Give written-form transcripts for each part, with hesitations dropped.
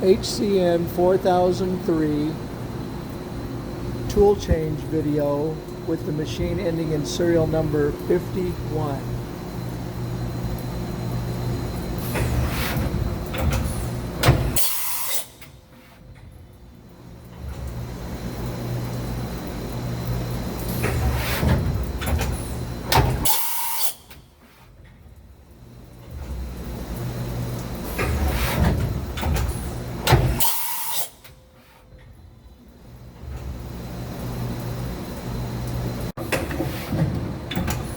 HCN 4003 tool change video with the machine ending in serial number 51.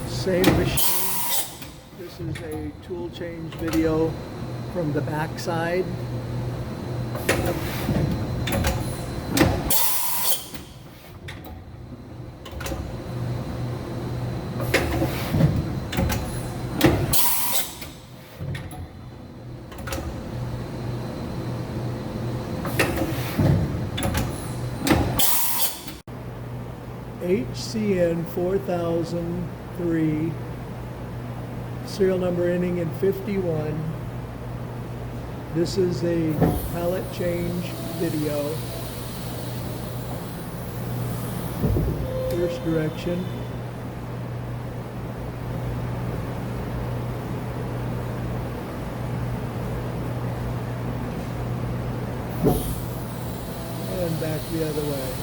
Same machine. This is a tool change video from the back side. HCN 4003, serial number ending in 51. This is a pallet change video. First direction. And back the other way.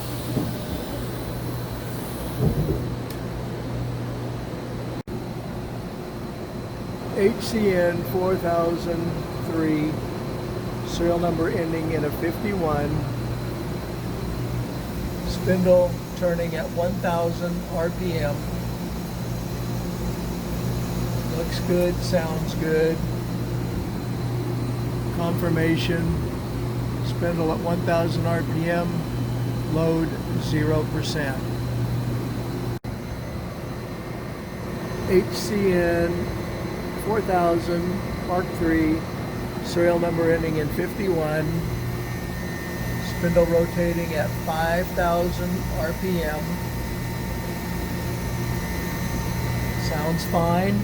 HCN 4003, serial number ending in a 51, spindle turning at 1000 RPM. Looks good, sounds good. Confirmation, spindle at 1000 RPM, load 0%. HCN 4000 Mark III, serial number ending in 51, spindle rotating at 5000 RPM. Sounds fine.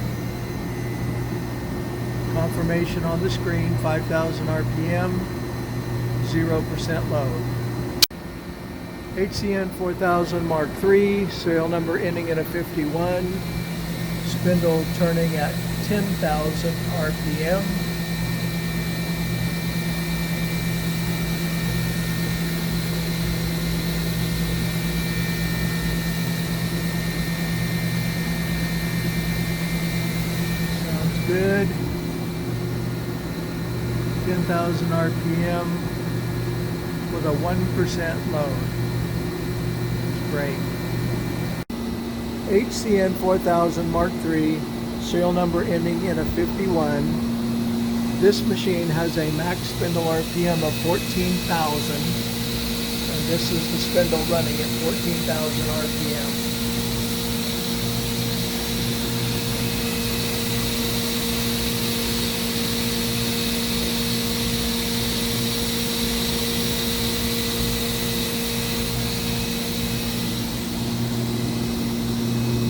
Confirmation on the screen, 5000 RPM, 0% load. HCN 4000 Mark III, serial number ending in a 51, spindle turning at 10,000 RPM. Sounds good. 10,000 RPM with a 1% load. It's great. HCN 4000 Mark III, serial number ending in a 51. This machine has a max spindle RPM of 14,000, and this is the spindle running at 14,000 RPM.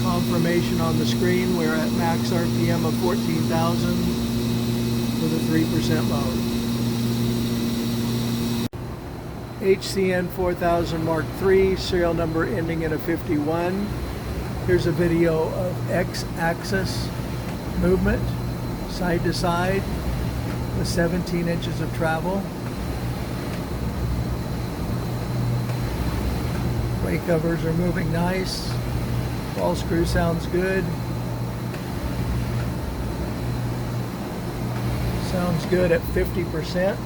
Confirmation on the screen, we're at max RPM of 14,000 with a 3% load. HCN 4000 Mark III, serial number ending in a 51. Here's a video of X-axis movement, side to side, with 17 inches of travel. Way covers are moving nice. Ball screw sounds good. Sounds good at 50%.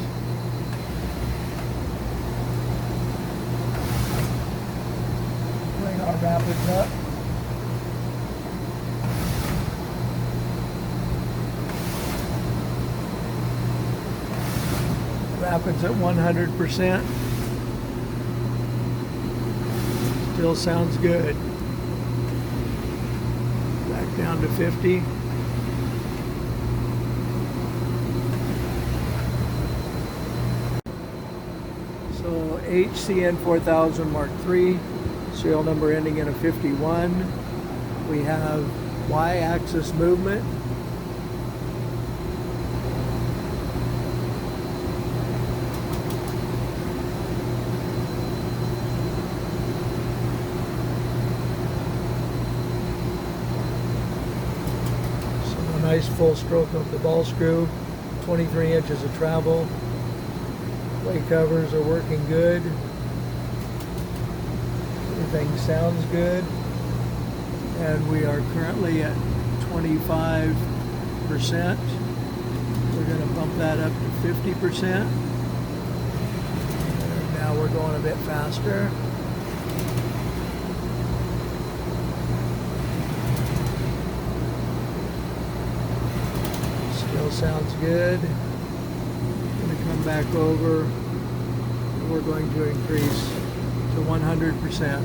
Bring our rapids up. Rapids at 100%. Still sounds good. Back down to 50. So HCN 4000 Mark III, serial number ending in a 51. We have Y-axis movement. nice full stroke of the ball screw, 23 inches of travel. Way covers are working good. Everything sounds good. And we are currently at 25%. We're going to bump that up to 50%. And now we're going a bit faster. Still sounds good. Going to come back over. And we're going to increase to 100%.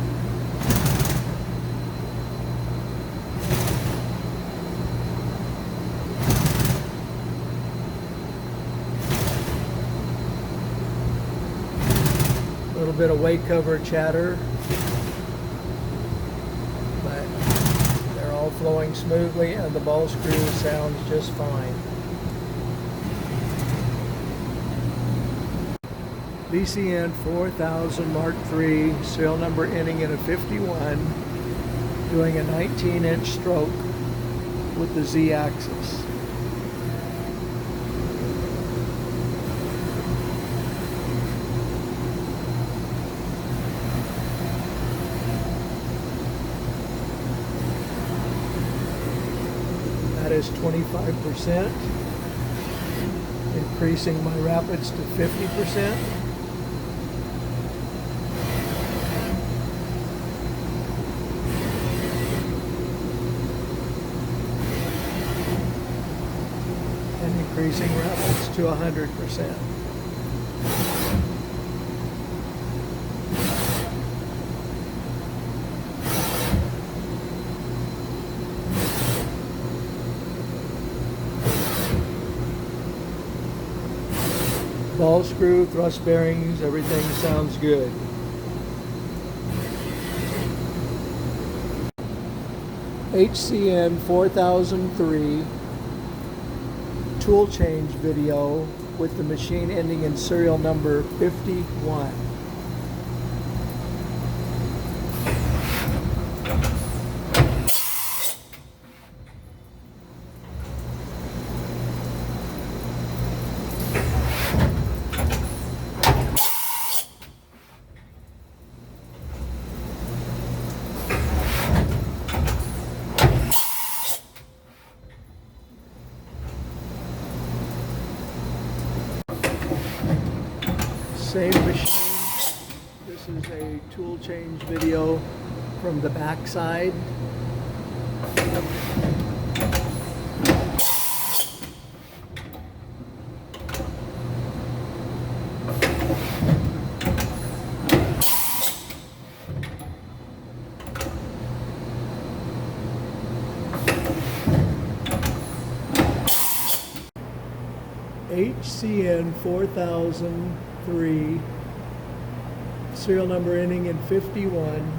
A little bit of weight cover chatter, but they're all flowing smoothly and the ball screw sounds just fine. VCN 4000 Mark III, serial number ending in a 51, doing a 19-inch stroke with the Z-axis. That is 25%, increasing my rapids to 50%. And increasing rapids to 100%. Ball screw, thrust bearings, everything sounds good. HCN 4003 tool change video with the machine ending in serial number 51. Same machine. This is a tool change video from the back side. HCN 4003, serial number ending in 51.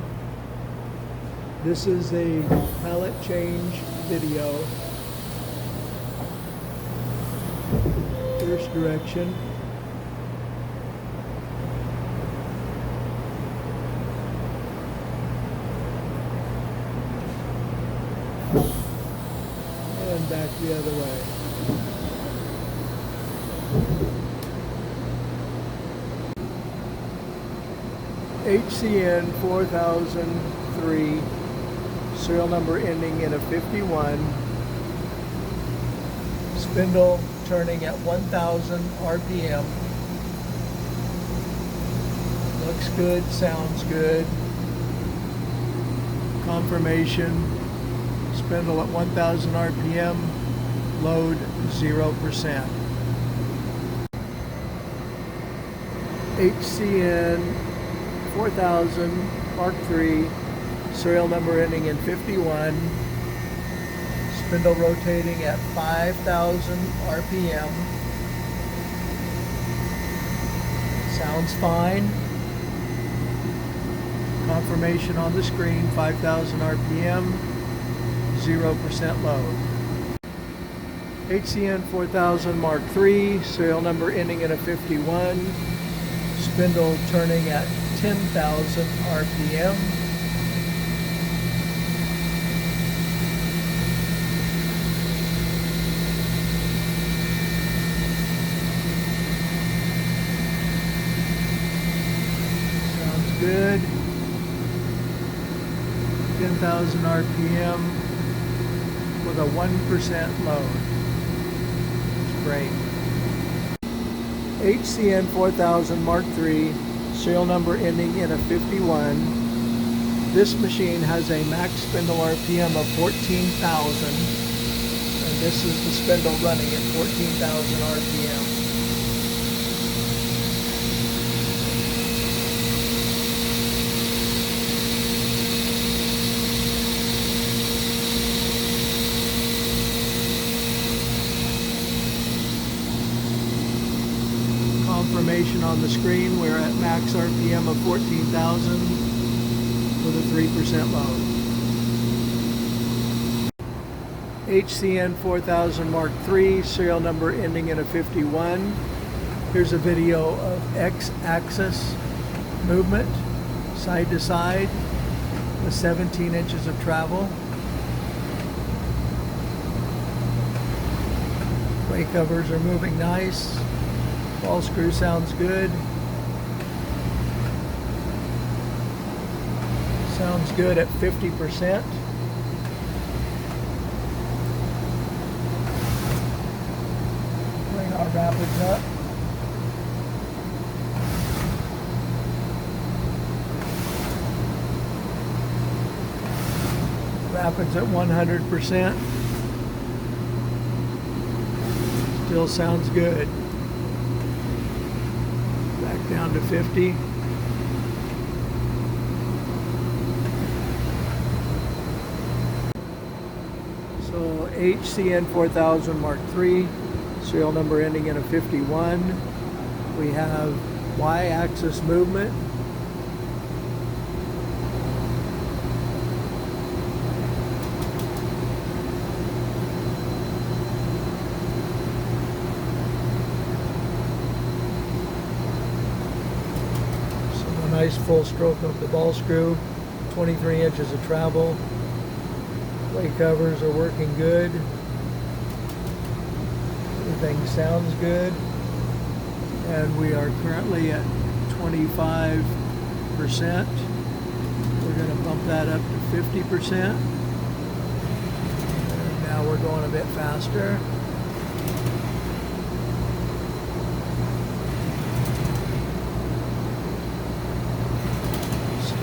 This is a pallet change video. First direction. And back the other way. HCN 4003, serial number ending in a 51, spindle turning at 1000 RPM. Looks good, sounds good. Confirmation, spindle at 1000 RPM, load 0%. HCN 4000 Mark III, serial number ending in 51, spindle rotating at 5000 RPM. Sounds fine. Confirmation on the screen, 5000 RPM, 0% load. HCN 4000 Mark III, serial number ending in a 51, spindle turning at 10,000 RPM. good. 10,000 RPM with a 1% load. It's great. HCN 4000 Mark III, serial number ending in a 51. This machine has a max spindle RPM of 14,000, and this is the spindle running at 14,000 RPM. Confirmation on the screen, we're at max RPM of 14,000 with a 3% load. HCN 4000 Mark III, serial number ending in a 51. Here's a video of X-axis movement, side to side, with 17 inches of travel. Way covers are moving nice. Ball screw sounds good. Sounds good at 50%. Bring our rapids up. Rapids at 100%. Still sounds good. Back down to 50. So HCN 4000 Mark III, serial number ending in a 51. We have Y-axis movement. Nice full stroke of the ball screw, 23 inches of travel. Way covers are working good. Everything sounds good. And we are currently at 25%. We're going to bump that up to 50%. And now we're going a bit faster.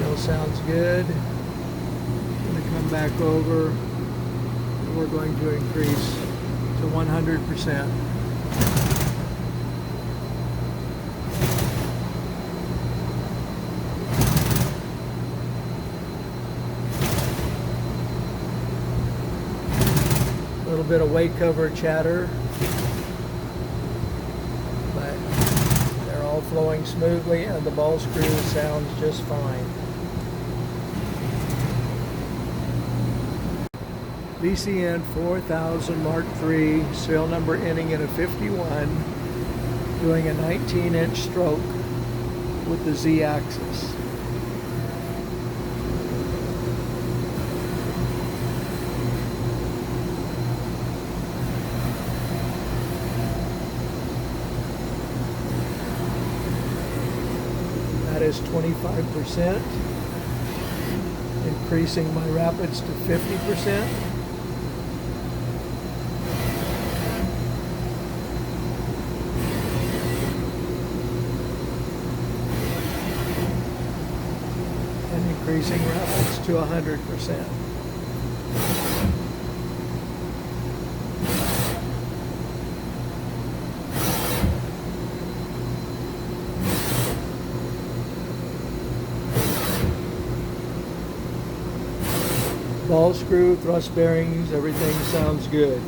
Still sounds good. I'm going to come back over, and we're going to increase to 100%. A little bit of weight cover chatter, but they're all flowing smoothly, and the ball screw sounds just fine. VCN 4000 Mark III, serial number ending in a 51, doing a 19-inch stroke with the Z-axis. That is 25%, increasing my rapids to 50%. Increasing rapids to 100%. Ball screw, thrust bearings, everything sounds good.